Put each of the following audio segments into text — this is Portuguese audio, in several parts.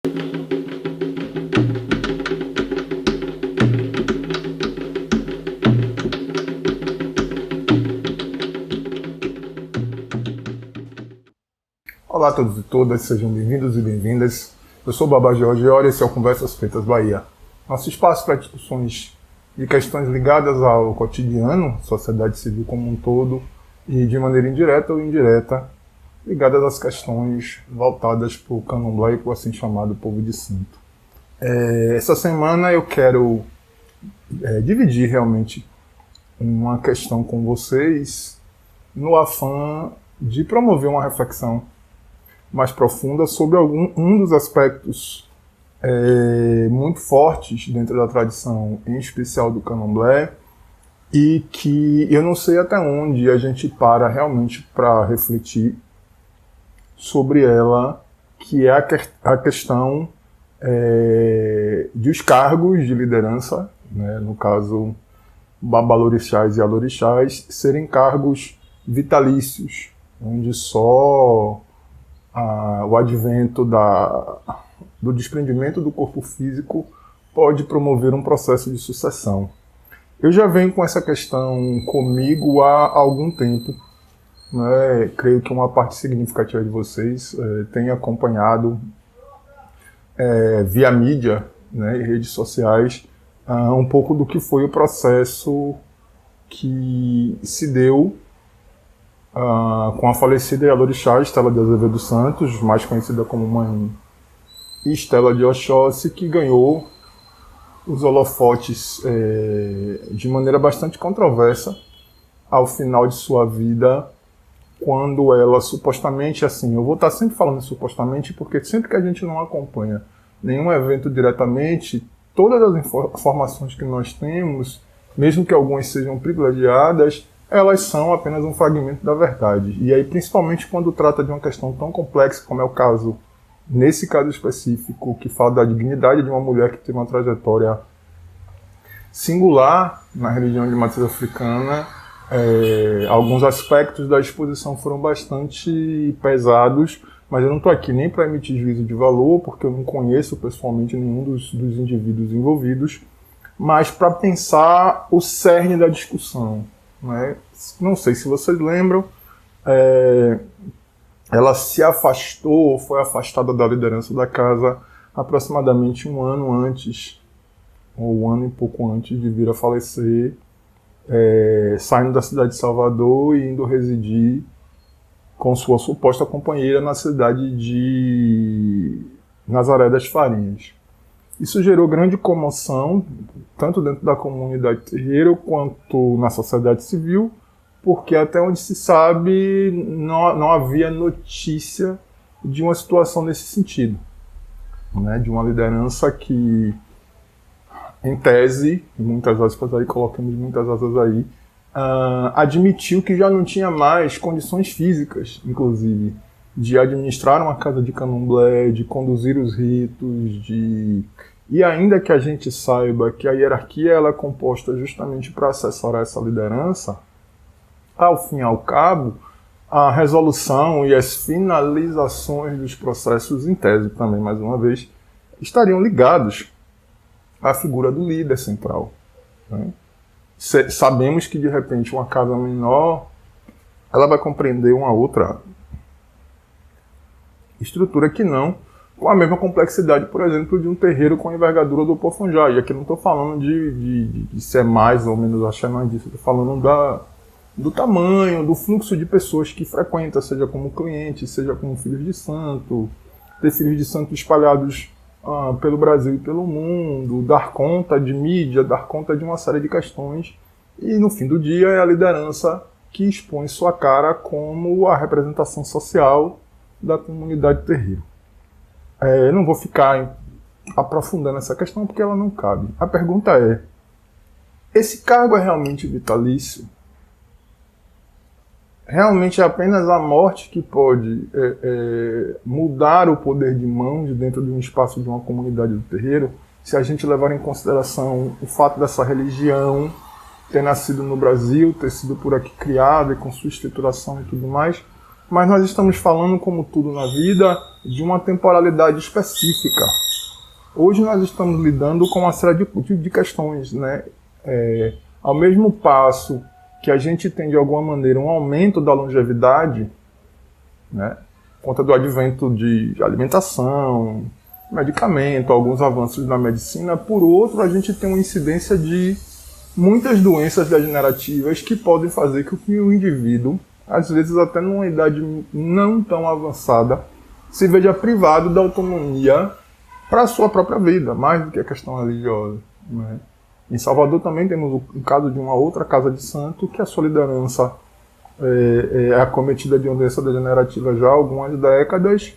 Olá a todos e todas, sejam bem-vindos e bem-vindas. Eu sou o Babá Jorge e esse é o Conversas Feitas Bahia. Nosso espaço para discussões de questões ligadas ao cotidiano, sociedade civil como um todo, e de maneira indireta ou indireta, ligadas às questões voltadas para o candomblé e para o assim chamado povo de santo. Essa semana eu quero dividir realmente uma questão com vocês no afã de promover uma reflexão mais profunda sobre um dos aspectos muito fortes dentro da tradição, em especial do candomblé, e que eu não sei até onde a gente para realmente para refletir sobre ela, que é a questão dos cargos de liderança, né, no caso babalorixás e alorixás, serem cargos vitalícios, onde só o advento do desprendimento do corpo físico pode promover um processo de sucessão. Eu já venho com essa questão comigo há algum tempo, né? Creio que uma parte significativa de vocês tem acompanhado via mídia, né, e redes sociais um pouco do que foi o processo que se deu com a falecida Yalorixá Estela de Azevedo Santos, mais conhecida como Mãe Estela de Oxóssi, que ganhou os holofotes de maneira bastante controversa ao final de sua vida, quando ela supostamente, assim, eu vou estar sempre falando supostamente, porque sempre que a gente não acompanha nenhum evento diretamente, todas as informações que nós temos, mesmo que algumas sejam privilegiadas, elas são apenas um fragmento da verdade. E aí, principalmente quando trata de uma questão tão complexa, como é o caso, nesse caso específico, que fala da dignidade de uma mulher que teve uma trajetória singular na religião de matriz africana, alguns aspectos da exposição foram bastante pesados, mas eu não estou aqui nem para emitir juízo de valor, porque eu não conheço pessoalmente nenhum dos indivíduos envolvidos, mas para pensar o cerne da discussão. Né? Não sei se vocês lembram, ela se afastou, foi afastada da liderança da casa aproximadamente um ano antes, ou um ano e pouco antes de vir a falecer, saindo da cidade de Salvador e indo residir com sua suposta companheira na cidade de Nazaré das Farinhas. Isso gerou grande comoção, tanto dentro da comunidade terreira quanto na sociedade civil, porque até onde se sabe não havia notícia de uma situação nesse sentido, né? De uma liderança que, em tese, muitas aspas aí, colocamos muitas aspas aí, admitiu que já não tinha mais condições físicas, inclusive, de administrar uma casa de candomblé, de conduzir os ritos, e ainda que a gente saiba que a hierarquia ela é composta justamente para assessorar essa liderança, ao fim e ao cabo, a resolução e as finalizações dos processos, em tese também, mais uma vez, estariam ligados à figura do líder central. Né? Sabemos que, de repente, uma casa menor ela vai compreender uma outra estrutura que não, com a mesma complexidade, por exemplo, de um terreiro com a envergadura do Pofunjá. E aqui não estou falando de ser mais ou menos axé, não é disso. Estou falando do tamanho, do fluxo de pessoas que frequenta, seja como cliente, seja como filhos de santo, ter filhos de santo espalhados pelo Brasil e pelo mundo, dar conta de mídia, dar conta de uma série de questões. E no fim do dia é a liderança que expõe sua cara como a representação social da comunidade terreira. Eu não vou ficar aprofundando essa questão porque ela não cabe. A pergunta é: esse cargo é realmente vitalício? Realmente é apenas a morte que pode mudar o poder de mãos dentro de um espaço de uma comunidade do terreiro, se a gente levar em consideração o fato dessa religião ter nascido no Brasil, ter sido por aqui criada e com sua estruturação e tudo mais, mas nós estamos falando, como tudo na vida, de uma temporalidade específica. Hoje nós estamos lidando com uma série de questões, né? Ao mesmo passo que a gente tem, de alguma maneira, um aumento da longevidade, né? Por conta do advento de alimentação, medicamento, alguns avanços na medicina. Por outro, a gente tem uma incidência de muitas doenças degenerativas que podem fazer com que o indivíduo, às vezes até numa idade não tão avançada, se veja privado da autonomia para a sua própria vida, mais do que a questão religiosa, né? Em Salvador também temos o caso de uma outra casa de santo que a sua liderança é acometida de uma doença degenerativa já há algumas décadas,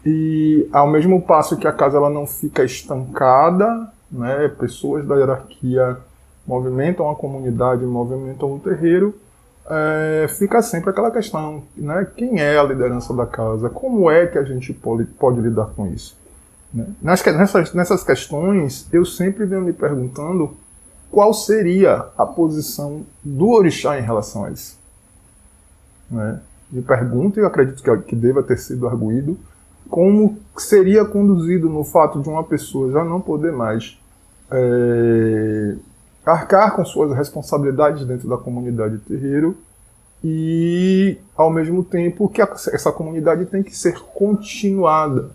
e ao mesmo passo que a casa ela não fica estancada, né? Pessoas da hierarquia movimentam a comunidade, movimentam o terreiro, fica sempre aquela questão, né? Quem é a liderança da casa? Como é que a gente pode lidar com isso? Né? Nessas questões, eu sempre venho me perguntando qual seria a posição do orixá em relação a isso. Né? Me pergunto, e eu acredito que deva ter sido arguído, como seria conduzido no fato de uma pessoa já não poder mais arcar com suas responsabilidades dentro da comunidade terreiro e, ao mesmo tempo, que essa comunidade tem que ser continuada.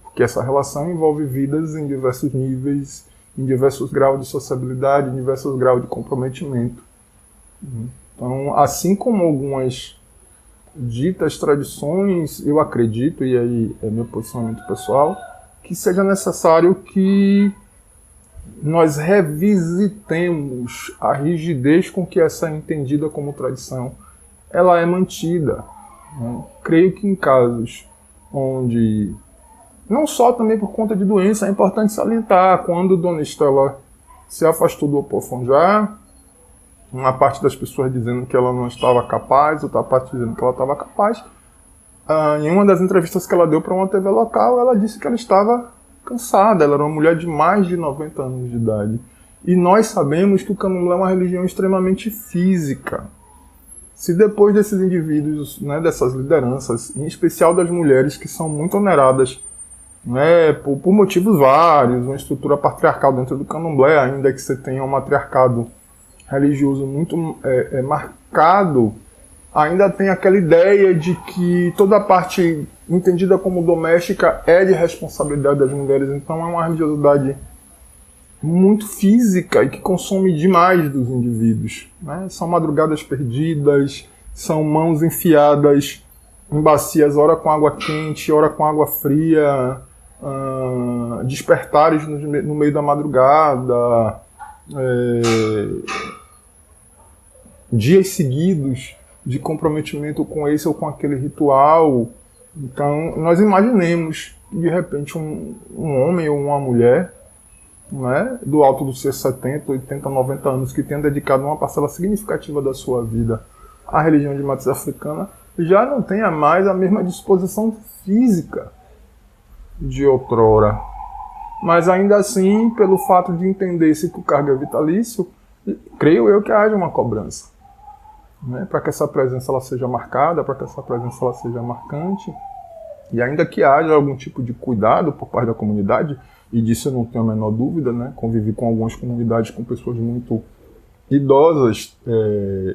Porque essa relação envolve vidas em diversos níveis, em diversos graus de sociabilidade, em diversos graus de comprometimento. Então, assim como algumas ditas tradições, eu acredito, e aí é meu posicionamento pessoal, que seja necessário que nós revisitemos a rigidez com que essa é entendida como tradição ela é mantida. Né? Creio que em casos onde, não só também por conta de doença, é importante salientar, quando Dona Estela se afastou do Opofonjá, uma parte das pessoas dizendo que ela não estava capaz, outra parte dizendo que ela estava capaz. Em uma das entrevistas que ela deu para uma TV local, ela disse que ela estava cansada, ela era uma mulher de mais de 90 anos de idade. E nós sabemos que o candomblé é uma religião extremamente física. Se depois desses indivíduos, né, dessas lideranças, em especial das mulheres que são muito oneradas, né, por motivos vários, uma estrutura patriarcal dentro do candomblé, ainda que você tenha um matriarcado religioso muito marcado, ainda tem aquela ideia de que toda a parte entendida como doméstica é de responsabilidade das mulheres. Então é uma religiosidade muito física e que consome demais dos indivíduos. Né? São madrugadas perdidas, são mãos enfiadas em bacias, ora com água quente, ora com água fria, despertares no meio da madrugada, dias seguidos de comprometimento com esse ou com aquele ritual. Então, nós imaginemos, de repente, um homem ou uma mulher, né, do alto dos seus 70, 80, 90 anos, que tenha dedicado uma parcela significativa da sua vida à religião de matriz africana, já não tenha mais a mesma disposição física de outrora. Mas ainda assim, pelo fato de entender-se que o cargo é vitalício, creio eu que haja uma cobrança, né, para que essa presença ela seja marcada, para que essa presença ela seja marcante, e ainda que haja algum tipo de cuidado por parte da comunidade, e disso eu não tenho a menor dúvida, né, convivi com algumas comunidades com pessoas muito idosas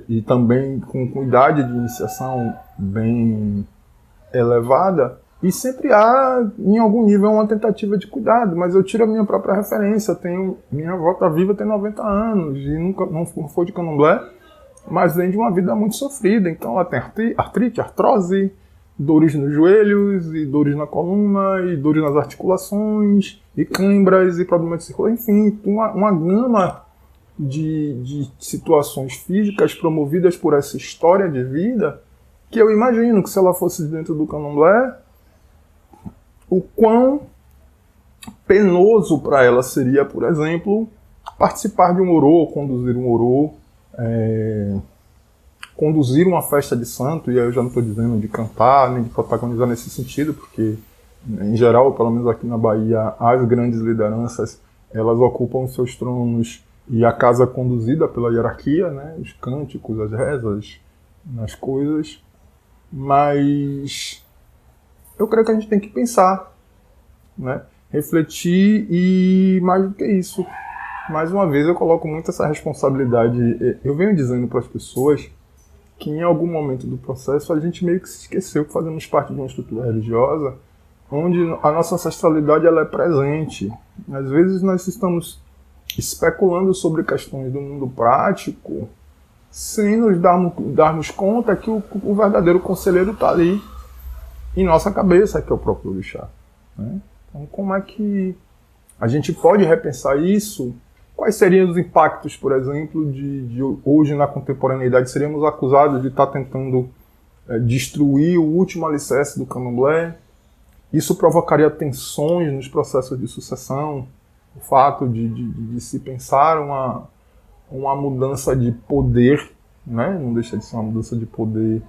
e também com idade de iniciação bem elevada, e sempre há, em algum nível, uma tentativa de cuidado, mas eu tiro a minha própria referência. Minha avó está viva, tem 90 anos, e não foi de candomblé, mas vem de uma vida muito sofrida. Então ela tem artrite, artrose, dores nos joelhos, e dores na coluna, e dores nas articulações, e câimbras, e problemas de circulação, enfim, uma gama de situações físicas promovidas por essa história de vida, que eu imagino que se ela fosse dentro do candomblé, o quão penoso para ela seria, por exemplo, participar de um orô, conduzir um orô, conduzir uma festa de santo, e aí eu já não estou dizendo de cantar, nem de protagonizar nesse sentido, porque, em geral, pelo menos aqui na Bahia, as grandes lideranças, elas ocupam os seus tronos, e a casa é conduzida pela hierarquia, né, os cânticos, as rezas, as coisas. mas eu creio que a gente tem que pensar, né? Refletir e, mais do que isso, mais uma vez eu coloco muito essa responsabilidade. Eu venho dizendo para as pessoas que em algum momento do processo a gente meio que se esqueceu que fazemos parte de uma estrutura religiosa onde a nossa ancestralidade ela é presente. Às vezes nós estamos especulando sobre questões do mundo prático sem nos darmos conta que o verdadeiro conselheiro está ali em nossa cabeça, que é o próprio orixá, né? Então, como é que a gente pode repensar isso? Quais seriam os impactos, por exemplo, de hoje na contemporaneidade? Seríamos acusados de estar tentando destruir o último alicerce do candomblé? Isso provocaria tensões nos processos de sucessão? O fato de se pensar uma mudança de poder, né? Não deixa de ser uma mudança de poder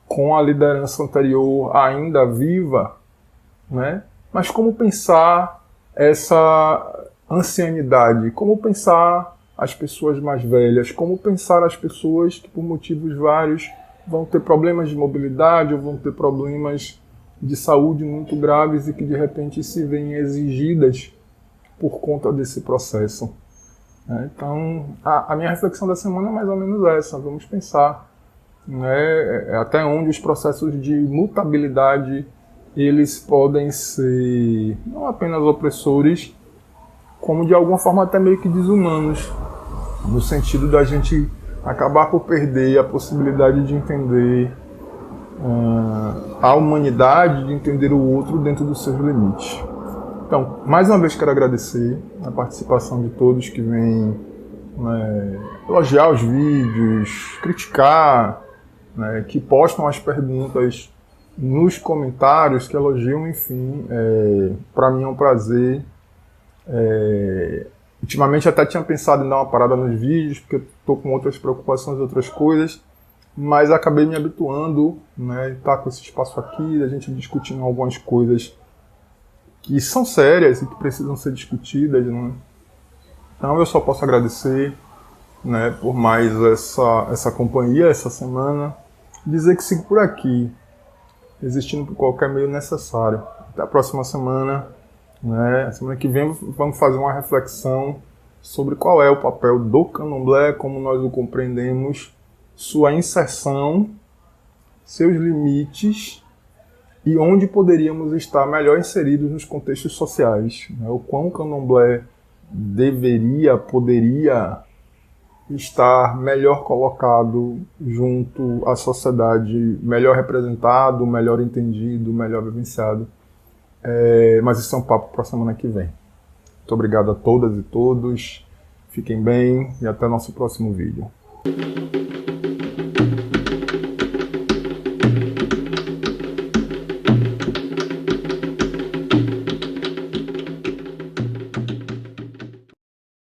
com a liderança anterior ainda viva, né? Mas como pensar essa ancianidade? Como pensar as pessoas mais velhas? Como pensar as pessoas que por motivos vários vão ter problemas de mobilidade ou vão ter problemas de saúde muito graves e que de repente se veem exigidas por conta desse processo? Então, a minha reflexão da semana é mais ou menos essa. Vamos pensar, né, até onde os processos de mutabilidade eles podem ser não apenas opressores, como de alguma forma até meio que desumanos, no sentido da gente acabar por perder a possibilidade de entender a humanidade, de entender o outro dentro dos seus limites. Então, mais uma vez quero agradecer a participação de todos que vêm, né, elogiar os vídeos, criticar, né, que postam as perguntas nos comentários, que elogiam, enfim. Para mim é um prazer. Ultimamente até tinha pensado em dar uma parada nos vídeos, porque estou com outras preocupações, outras coisas, mas acabei me habituando, né, estar com esse espaço aqui, a gente discutindo algumas coisas que são sérias e que precisam ser discutidas, né? Então eu só posso agradecer, né, por mais essa companhia essa semana, dizer que sigo por aqui, existindo por qualquer meio necessário. Até a próxima semana, né? Semana que vem vamos fazer uma reflexão sobre qual é o papel do candomblé, como nós o compreendemos, sua inserção, seus limites e onde poderíamos estar melhor inseridos nos contextos sociais, né? O quão o candomblé poderia estar melhor colocado junto à sociedade, melhor representado, melhor entendido, melhor vivenciado. Mas isso é um papo para a semana que vem. Muito obrigado a todas e todos, fiquem bem e até nosso próximo vídeo.